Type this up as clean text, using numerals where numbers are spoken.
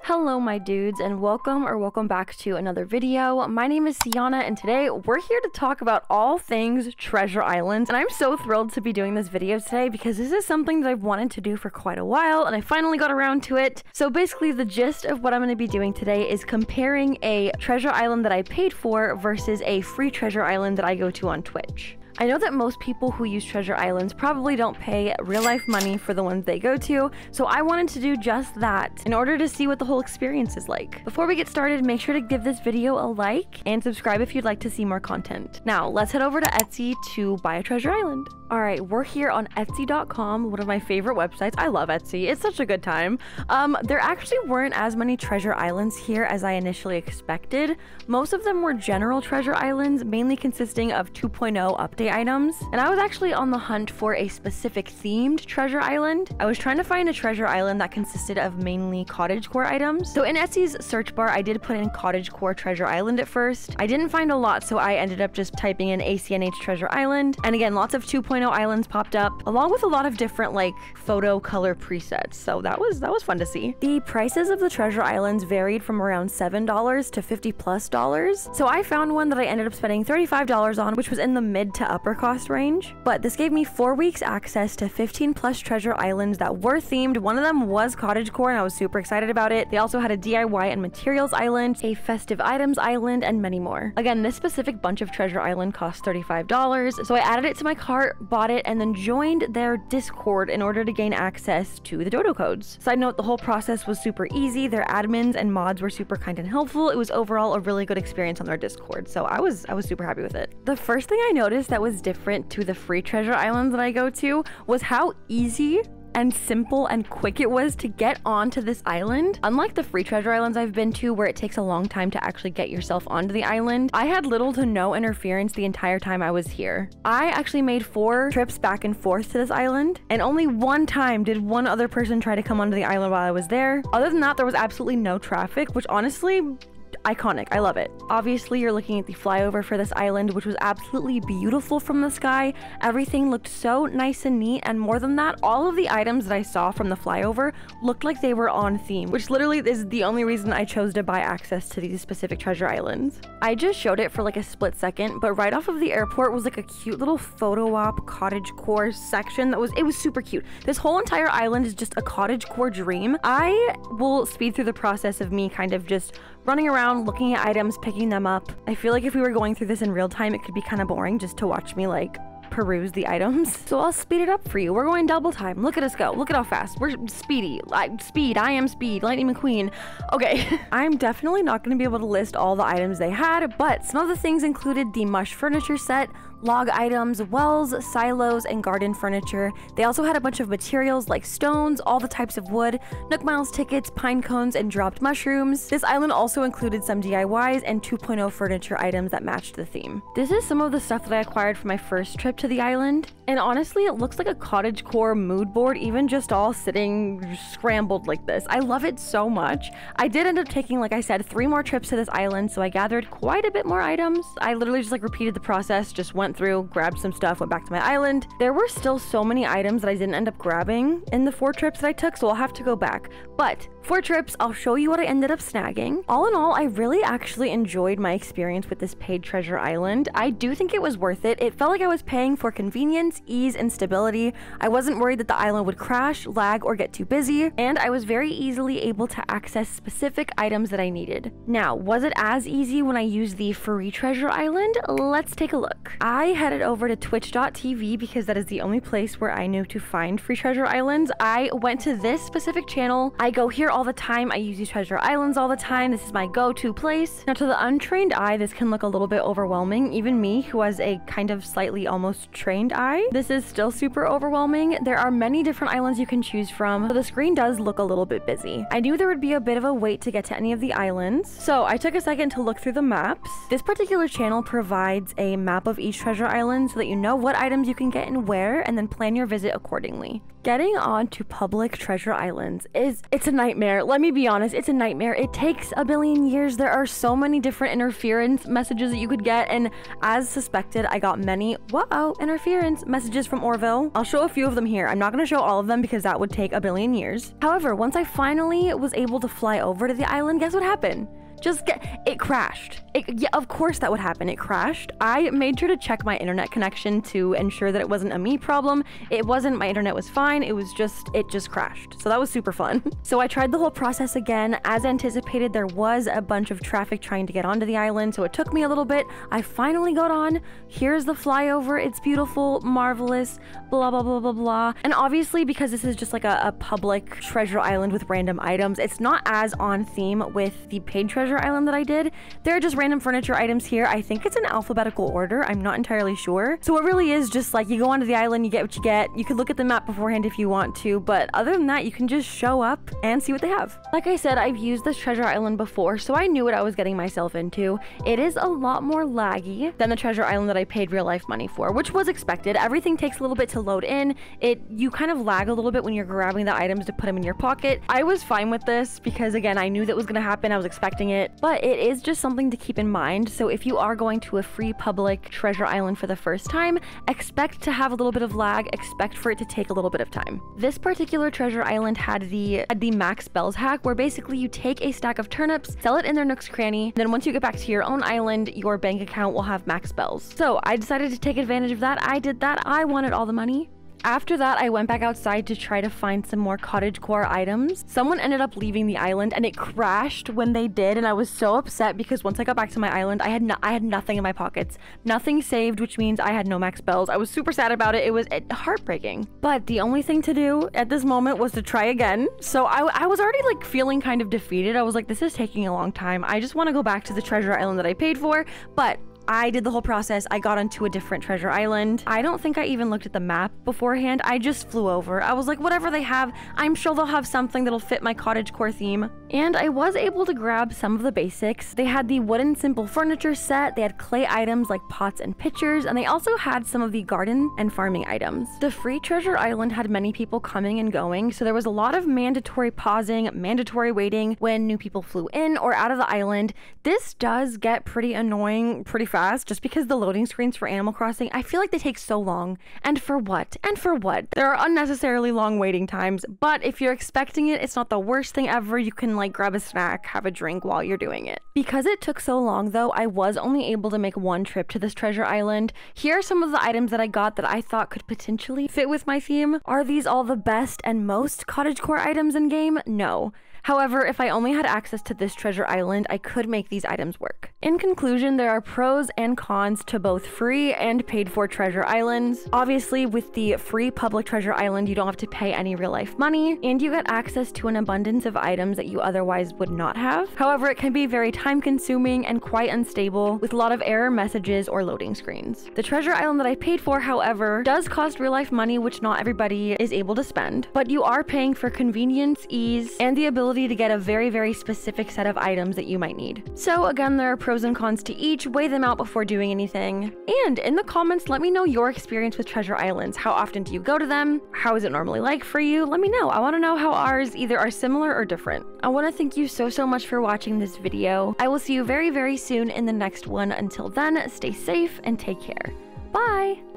Hello my dudes, and welcome back to another video. My name is Sienna, and today we're here to talk about all things Treasure Island. And I'm so thrilled to be doing this video today because this is something that I've wanted to do for quite a while, and I finally got around to it. So basically the gist of what I'm going to be doing today is comparing a Treasure Island that I paid for versus a free Treasure Island that I go to on Twitch. I know that most people who use Treasure Islands probably don't pay real-life money for the ones they go to, so I wanted to do just that in order to see what the whole experience is like. Before we get started, make sure to give this video a like and subscribe if you'd like to see more content. Now, let's head over to Etsy to buy a Treasure Island. Alright, we're here on Etsy.com, one of my favorite websites. I love Etsy. It's such a good time. There actually weren't as many Treasure Islands here as I initially expected. Most of them were general Treasure Islands, mainly consisting of 2.0 update items. And I was actually on the hunt for a specific themed Treasure Island. I was trying to find a Treasure Island that consisted of mainly cottagecore items. So in Etsy's search bar, I did put in cottagecore Treasure Island at first. I didn't find a lot, so I ended up just typing in ACNH Treasure Island. And again, lots of 2.0 islands popped up, along with a lot of different like photo color presets. So that was fun to see. The prices of the Treasure Islands varied from around $7 to $50+. So I found one that I ended up spending $35 on, which was in the mid to upper cost range. But this gave me 4 weeks access to 15+ Treasure Islands that were themed. One of them was cottagecore, and I was super excited about it. They also had a DIY and materials island, a festive items island, and many more. Again, this specific bunch of Treasure Island cost $35, so I added it to my cart, bought it, and then joined their Discord in order to gain access to the dodo codes. Side note, the whole process was super easy. Their admins and mods were super kind and helpful. It was overall a really good experience on their Discord, so I was super happy with it. The first thing I noticed that was different to the free Treasure Islands that I go to was how easy and simple and quick it was to get onto this island. Unlike the free Treasure Islands I've been to, where it takes a long time to actually get yourself onto the island, I had little to no interference the entire time I was here. I actually made 4 trips back and forth to this island, and only one time did one other person try to come onto the island while I was there. Other than that, there was absolutely no traffic, which honestly, iconic. I love it. Obviously, you're looking at the flyover for this island, which was absolutely beautiful from the sky. Everything looked so nice and neat, and more than that, all of the items that I saw from the flyover looked like they were on theme, which literally is the only reason I chose to buy access to these specific Treasure Islands. I just showed it for like a split second, but right off of the airport was like a cute little photo op cottagecore section that was super cute. This whole entire island is just a cottagecore dream. I will speed through the process of me kind of just running around, looking at items, picking them up. I feel like if we were going through this in real time, it could be kind of boring just to watch me like peruse the items. So I'll speed it up for you. We're going double time. Look at us go. Look at how fast. We're speedy. Speed. I am speed. Lightning McQueen. Okay. I'm definitely not going to be able to list all the items they had, but some of the things included the mush furniture set, log items, wells, silos, and garden furniture. They also had a bunch of materials like stones, all the types of wood, Nook Miles tickets, pine cones, and dropped mushrooms. This island also included some DIYs and 2.0 furniture items that matched the theme. This is some of the stuff that I acquired for my first trip to the island, and honestly, it looks like a cottagecore mood board, even just all sitting scrambled like this. I love it so much. I did end up taking, like I said, 3 more trips to this island, so I gathered quite a bit more items. I literally just like repeated the process, just went through, grabbed some stuff, went back to my island. There were still so many items that I didn't end up grabbing in the 4 trips that I took, so I'll have to go back. But 4 trips, I'll show you what I ended up snagging. All in all, I really actually enjoyed my experience with this paid Treasure Island. I do think it was worth it. It felt like I was paying for convenience, ease, and stability. I wasn't worried that the island would crash, lag, or get too busy, and I was very easily able to access specific items that I needed. Now, was it as easy when I used the free Treasure Island? Let's take a look. I headed over to twitch.tv because that is the only place where I knew to find free Treasure Islands. I went to this specific channel. I go here all the time. I use these Treasure Islands all the time. This is my go-to place. Now, to the untrained eye, this can look a little bit overwhelming. Even me, who has a kind of slightly almost trained eye, this is still super overwhelming. There are many different islands you can choose from, so the screen does look a little bit busy. I knew there would be a bit of a wait to get to any of the islands, so I took a second to look through the maps. This particular channel provides a map of each treasure island so that you know what items you can get and where, and then plan your visit accordingly. Getting on to public treasure islands it's a nightmare. Let me be honest, it's a nightmare. It takes a billion years. There are so many different interference messages that you could get, and as suspected, I got many interference messages from Orville. I'll show a few of them here. I'm not going to show all of them because that would take a billion years. However, once I finally was able to fly over to the island, guess what happened? It crashed. Yeah, of course that would happen. It crashed. I made sure to check my internet connection to ensure that it wasn't a me problem. It wasn't. My internet was fine. It just crashed. So that was super fun. So I tried the whole process again. As anticipated, there was a bunch of traffic trying to get onto the island, so it took me a little bit. I finally got on. Here's the flyover. It's beautiful, marvelous, blah, blah, blah, blah, blah. And obviously, because this is just like a public treasure island with random items, it's not as on theme with the paid treasure island that I did. There are just random furniture items here. I think it's in alphabetical order. I'm not entirely sure. So it really is just like you go onto the island, you get what you get. You could look at the map beforehand if you want to, but other than that, you can just show up and see what they have. Like I said, I've used this treasure island before, so I knew what I was getting myself into. It is a lot more laggy than the treasure island that I paid real life money for, which was expected. Everything takes a little bit to load in. You kind of lag a little bit when you're grabbing the items to put them in your pocket. I was fine with this because, again, I knew that was going to happen. I was expecting it. But it is just something to keep in mind. So if you are going to a free public treasure island for the first time, expect to have a little bit of lag, expect for it to take a little bit of time. This particular treasure island had the max bells hack, where basically you take a stack of turnips, sell it in their Nook's cranny, then once you get back to your own island, your bank account will have max bells. So I decided to take advantage of that. I did that. I wanted all the money. After that, I went back outside to try to find some more cottagecore items. Someone ended up leaving the island and it crashed when they did, and I was so upset because once I got back to my island, I had nothing in my pockets. Nothing saved, which means I had no max bells. I was super sad about it. It was heartbreaking. But the only thing to do at this moment was to try again. So I was already like feeling kind of defeated. I was like, this is taking a long time. I just want to go back to the treasure island that I paid for, but I did the whole process. I got onto a different treasure island. I don't think I even looked at the map beforehand. I just flew over. I was like, whatever they have, I'm sure they'll have something that'll fit my cottagecore theme. And I was able to grab some of the basics. They had the wooden simple furniture set. They had clay items like pots and pitchers, and they also had some of the garden and farming items. The free treasure island had many people coming and going, so there was a lot of mandatory pausing, mandatory waiting when new people flew in or out of the island. This does get pretty annoying pretty fast, just because the loading screens for Animal Crossing, I feel like they take so long. And for what? And for what? There are unnecessarily long waiting times, but if you're expecting it, it's not the worst thing ever. You can like grab a snack, have a drink while you're doing it. Because it took so long though, I was only able to make one trip to this treasure island. Here are some of the items that I got that I thought could potentially fit with my theme. Are these all the best and most cottagecore items in game? No. However, if I only had access to this treasure island, I could make these items work. In conclusion, there are pros and cons to both free and paid for treasure islands. Obviously, with the free public treasure island, you don't have to pay any real life money, and you get access to an abundance of items that you otherwise would not have. However, it can be very time consuming and quite unstable, with a lot of error messages or loading screens. The treasure island that I paid for, however, does cost real life money, which not everybody is able to spend, but you are paying for convenience, ease, and the ability to get a very, very specific set of items that you might need. So again, there are pros and cons to each. Weigh them out before doing anything. And in the comments, let me know your experience with treasure islands. How often do you go to them? How is it normally like for you? Let me know. I want to know how ours either are similar or different. I want to thank you so much for watching this video. I will see you very, very soon in the next one. Until then, stay safe and take care. Bye!